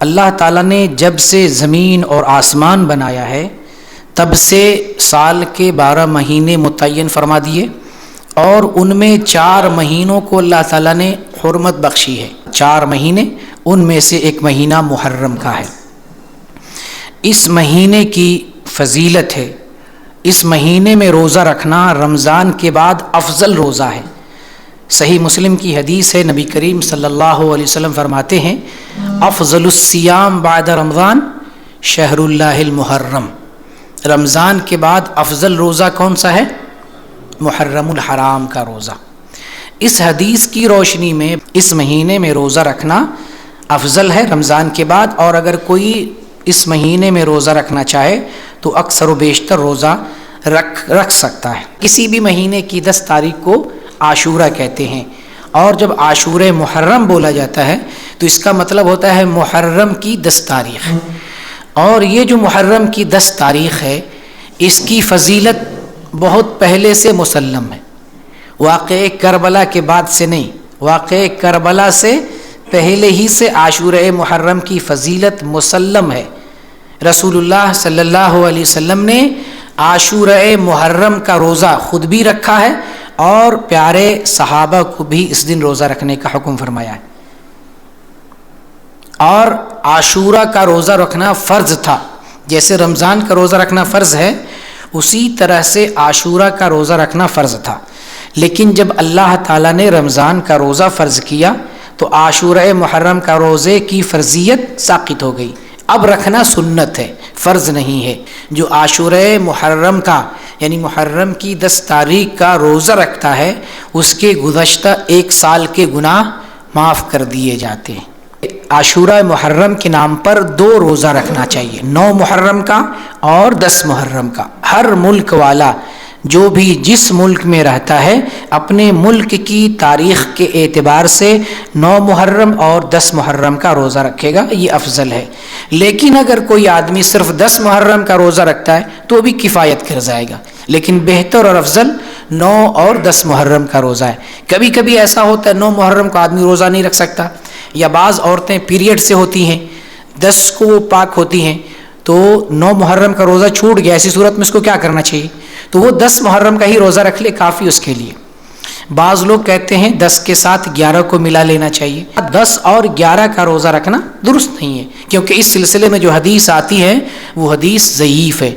اللہ تعالیٰ نے جب سے زمین اور آسمان بنایا ہے تب سے سال کے 12 مہینے متعین فرما دیے، اور ان میں 4 مہینوں کو اللہ تعالیٰ نے حرمت بخشی ہے۔ 4 مہینے، ان میں سے ایک مہینہ محرم کا ہے۔ اس مہینے کی فضیلت ہے، اس مہینے میں روزہ رکھنا رمضان کے بعد افضل روزہ ہے۔ صحیح مسلم کی حدیث ہے، نبی کریم صلی اللہ علیہ وسلم فرماتے ہیں افضل الصیام بعد رمضان شہر اللہ المحرم۔ رمضان کے بعد افضل روزہ کون سا ہے؟ محرم الحرام کا روزہ۔ اس حدیث کی روشنی میں اس مہینے میں روزہ رکھنا افضل ہے رمضان کے بعد، اور اگر کوئی اس مہینے میں روزہ رکھنا چاہے تو اکثر و بیشتر روزہ رکھ سکتا ہے۔ کسی بھی مہینے کی 10 تاریخ کو عاشورہ کہتے ہیں، اور جب عاشورہ محرم بولا جاتا ہے تو اس کا مطلب ہوتا ہے محرم کی 10 تاریخ۔ اور یہ جو محرم کی 10 تاریخ ہے اس کی فضیلت بہت پہلے سے مسلم ہے، واقعہ کربلا کے بعد سے نہیں، واقعہ کربلا سے پہلے ہی سے عاشورہ محرم کی فضیلت مسلم ہے۔ رسول اللہ صلی اللہ علیہ وسلم نے عاشورہ محرم کا روزہ خود بھی رکھا ہے اور پیارے صحابہ کو بھی اس دن روزہ رکھنے کا حکم فرمایا ہے۔ اور عاشورہ کا روزہ رکھنا فرض تھا، جیسے رمضان کا روزہ رکھنا فرض ہے اسی طرح سے عاشورہ کا روزہ رکھنا فرض تھا، لیکن جب اللہ تعالیٰ نے رمضان کا روزہ فرض کیا تو عاشورہ محرم کا روزے کی فرضیت ساقط ہو گئی۔ اب رکھنا سنت ہے، فرض نہیں ہے۔ جو عاشورہ محرم کا یعنی محرم کی 10 تاریخ کا روزہ رکھتا ہے اس کے گزشتہ 1 سال کے گناہ معاف کر دیے جاتے ہیں۔ عاشورہ محرم کے نام پر 2 روزہ رکھنا چاہیے، 9 محرم کا اور 10 محرم کا۔ ہر ملک والا جو بھی جس ملک میں رہتا ہے اپنے ملک کی تاریخ کے اعتبار سے 9 محرم اور 10 محرم کا روزہ رکھے گا، یہ افضل ہے۔ لیکن اگر کوئی آدمی صرف 10 محرم کا روزہ رکھتا ہے تو بھی کفایت کر جائے گا، لیکن بہتر اور افضل 9 اور 10 محرم کا روزہ ہے۔ کبھی کبھی ایسا ہوتا ہے 9 محرم کو آدمی روزہ نہیں رکھ سکتا، یا بعض عورتیں پیریڈ سے ہوتی ہیں 10 کو وہ پاک ہوتی ہیں تو 9 محرم کا روزہ چھوٹ گیا، ایسی صورت میں اس کو کیا کرنا چاہیے؟ تو وہ 10 محرم کا ہی روزہ رکھ لے، کافی اس کے لیے۔ بعض لوگ کہتے ہیں 10 کے ساتھ 11 کو ملا لینا چاہیے۔ 10 اور 11 کا روزہ رکھنا درست نہیں ہے، کیونکہ اس سلسلے میں جو حدیث آتی ہے وہ حدیث ضعیف ہے۔